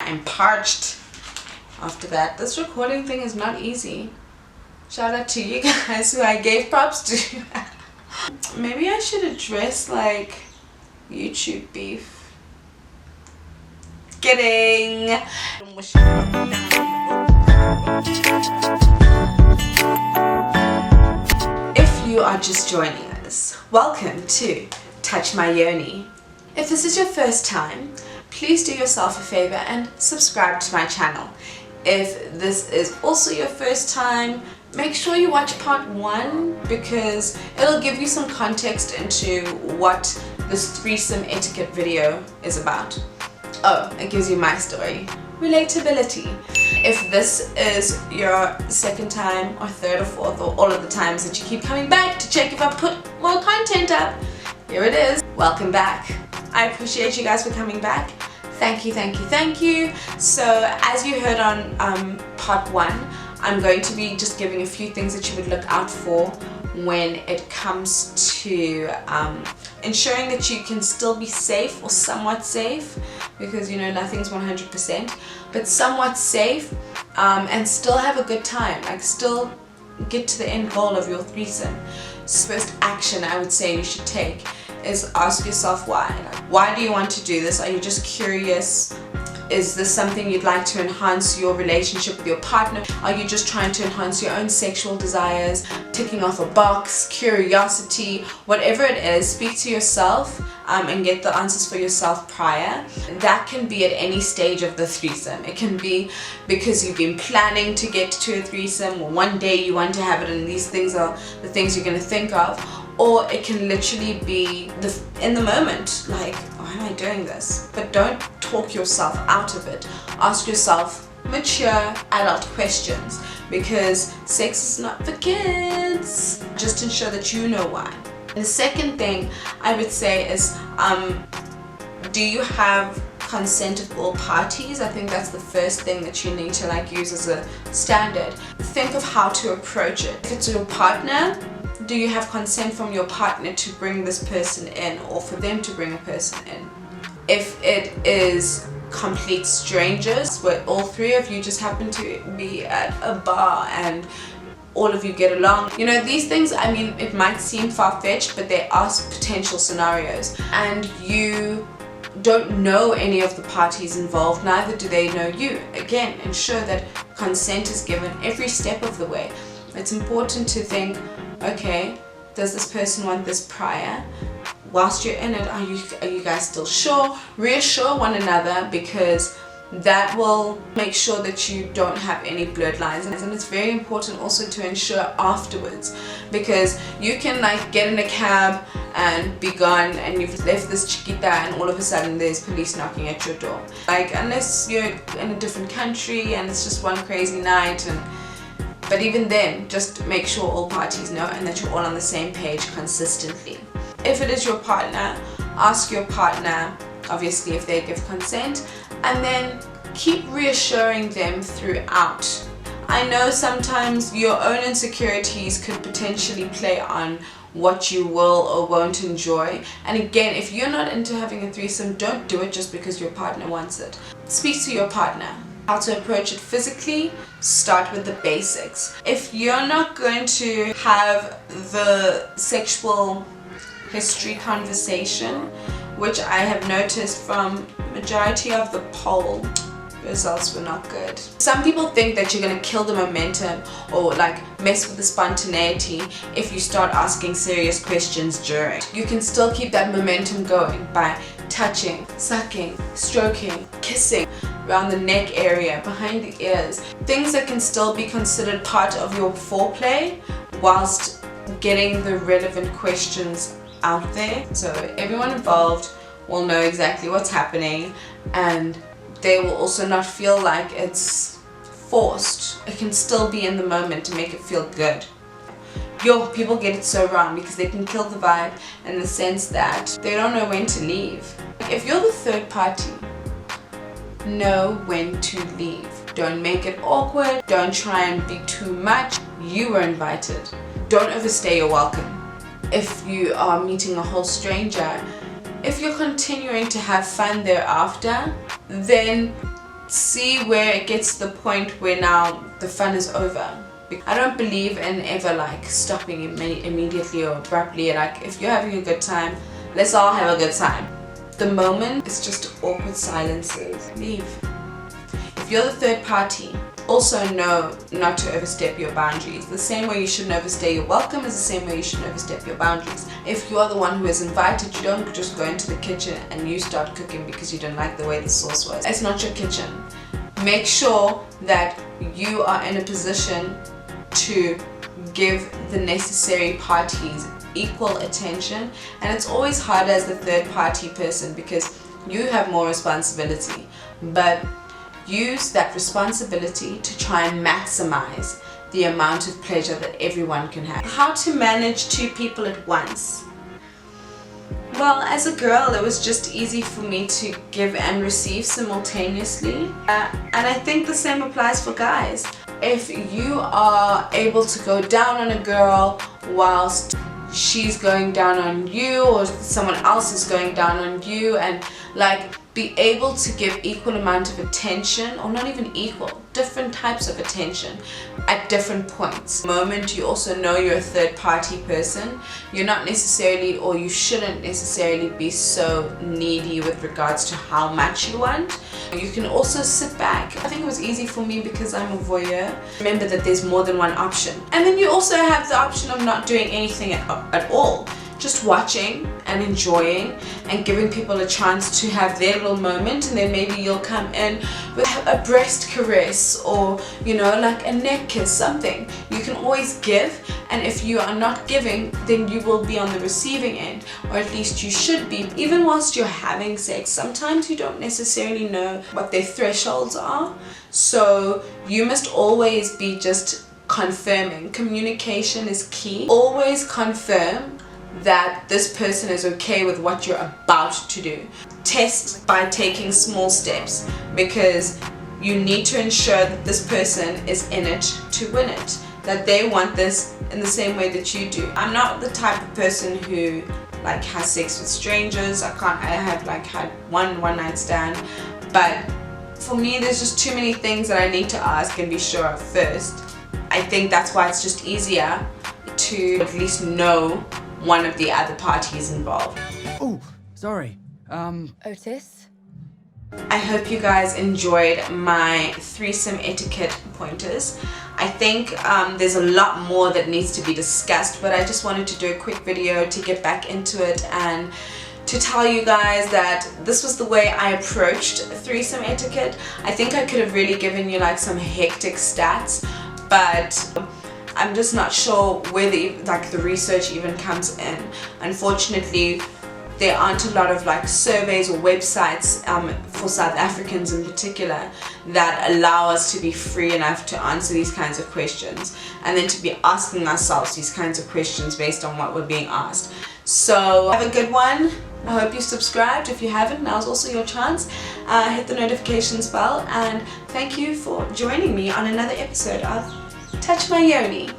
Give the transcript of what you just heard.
I'm parched after that. This recording thing is not easy. Shout out to you guys who I gave props to. Maybe I should address like YouTube beef. Kidding. If you are just joining us, welcome to Touch My Yoni. If this is your first time, please do yourself a favor and subscribe to my channel. If this is also your first time, make sure you watch part 1 because it'll give you some context into what this threesome etiquette video is about. Oh, it gives you my story. Relatability. If this is your second time or third or fourth or all of the times that you keep coming back to check if I put more content up, here it is. Welcome back. I appreciate you guys for coming back. Thank you, thank you, thank you. So as you heard on part 1, I'm going to be just giving a few things that you would look out for when it comes to ensuring that you can still be safe or somewhat safe, because you know nothing's 100%, but somewhat safe and still have a good time, like still get to the end goal of your threesome. First action I would say you should take is ask yourself why. Like, why do you want to do this? Are you just curious? Is this something you'd like to enhance your relationship with your partner? Are you just trying to enhance your own sexual desires? Ticking off a box, curiosity, whatever it is, speak to yourself and get the answers for yourself prior. That can be at any stage of the threesome. It can be because you've been planning to get to a threesome, or one day you want to have it and these things are the things you're going to think of. Or it can literally be in the moment, like, why am I doing this? But don't talk yourself out of it. Ask yourself mature adult questions, because sex is not for kids. Just ensure that you know why. The second thing I would say is, do you have consent of all parties? I think that's the first thing that you need to like use as a standard. Think of how to approach it. If it's your partner, do you have consent from your partner to bring this person in, or for them to bring a person in? If it is complete strangers where all three of you just happen to be at a bar and all of you get along, you know, these things, I mean, it might seem far-fetched, but there are potential scenarios, and you don't know any of the parties involved, neither do they know you. Again, ensure that consent is given every step of the way. It's important to think, okay, does this person want this prior? Whilst you're in it, are you guys still sure? Reassure one another, because that will make sure that you don't have any blurred lines. And it's very important also to ensure afterwards, because you can like get in a cab and be gone and you've left this chiquita and all of a sudden there's police knocking at your door. Like, unless you're in a different country and it's just one crazy night, but even then, just make sure all parties know and that you're all on the same page consistently. If it is your partner, ask your partner, obviously, if they give consent, and then keep reassuring them throughout. I know sometimes your own insecurities could potentially play on what you will or won't enjoy. And again, if you're not into having a threesome, don't do it just because your partner wants it. Speak to your partner. How to approach it physically, start with the basics. If you're not going to have the sexual history conversation, which I have noticed from majority of the poll, results were not good. Some people think that you're going to kill the momentum or like mess with the spontaneity if you start asking serious questions during. You can still keep that momentum going by touching, sucking, stroking, kissing around the neck area, behind the ears. Things that can still be considered part of your foreplay whilst getting the relevant questions out there. So everyone involved will know exactly what's happening, and they will also not feel like it's forced. It can still be in the moment to make it feel good. People get it so wrong because they can kill the vibe in the sense that they don't know when to leave. If you're the third party, know when to leave. Don't make it awkward. Don't try and be too much. You were invited. Don't overstay your welcome. If you are meeting a whole stranger, if you're continuing to have fun thereafter, then see where it gets to the point where now the fun is over. I don't believe in ever like stopping immediately or abruptly. Like, if you're having a good time, let's all have a good time. The moment is just awkward silences. Leave. If you're the third party, also know not to overstep your boundaries. The same way you shouldn't overstay your welcome is the same way you shouldn't overstep your boundaries. If you are the one who is invited, you don't just go into the kitchen and you start cooking because you didn't like the way the sauce was. It's not your kitchen. Make sure that you are in a position to give the necessary parties equal attention, and it's always harder as the third party person because you have more responsibility, but use that responsibility to try and maximize the amount of pleasure that everyone can have. How to manage two people at once? Well, as a girl, it was just easy for me to give and receive simultaneously, and I think the same applies for guys. If you are able to go down on a girl whilst she's going down on you, or someone else is going down on you, and like be able to give equal amount of attention, or not even equal, different types of attention at different points. The moment you also know you're a third party person, you're not necessarily, or you shouldn't necessarily be so needy with regards to how much you want. You can also sit back. I think it was easy for me because I'm a voyeur. Remember that there's more than one option. And then you also have the option of not doing anything at all. Just watching and enjoying and giving people a chance to have their little moment, and then maybe you'll come in with a breast caress, or you know, like a neck kiss, something. You can always give, and if you are not giving, then you will be on the receiving end, or at least you should be. Even whilst you're having sex, sometimes you don't necessarily know what their thresholds are, so you must always be just confirming. Communication is key. Always confirm that this person is okay with what you're about to do. Test by taking small steps, because you need to ensure that this person is in it to win it, that they want this in the same way that you do. I'm not the type of person who like has sex with strangers. I have like had one night stand, but for me there's just too many things that I need to ask and be sure of first. I think that's why it's just easier to at least know one of the other parties involved. Oh, sorry. Otis? I hope you guys enjoyed my threesome etiquette pointers. I think there's a lot more that needs to be discussed, but I just wanted to do a quick video to get back into it and to tell you guys that this was the way I approached threesome etiquette. I think I could have really given you like some hectic stats, but I'm just not sure where the research even comes in. Unfortunately, there aren't a lot of like surveys or websites for South Africans in particular that allow us to be free enough to answer these kinds of questions, and then to be asking ourselves these kinds of questions based on what we're being asked. So have a good one. I hope you subscribed. If you haven't, now's also your chance. Hit the notifications bell, and thank you for joining me on another episode of Touch My Yoni.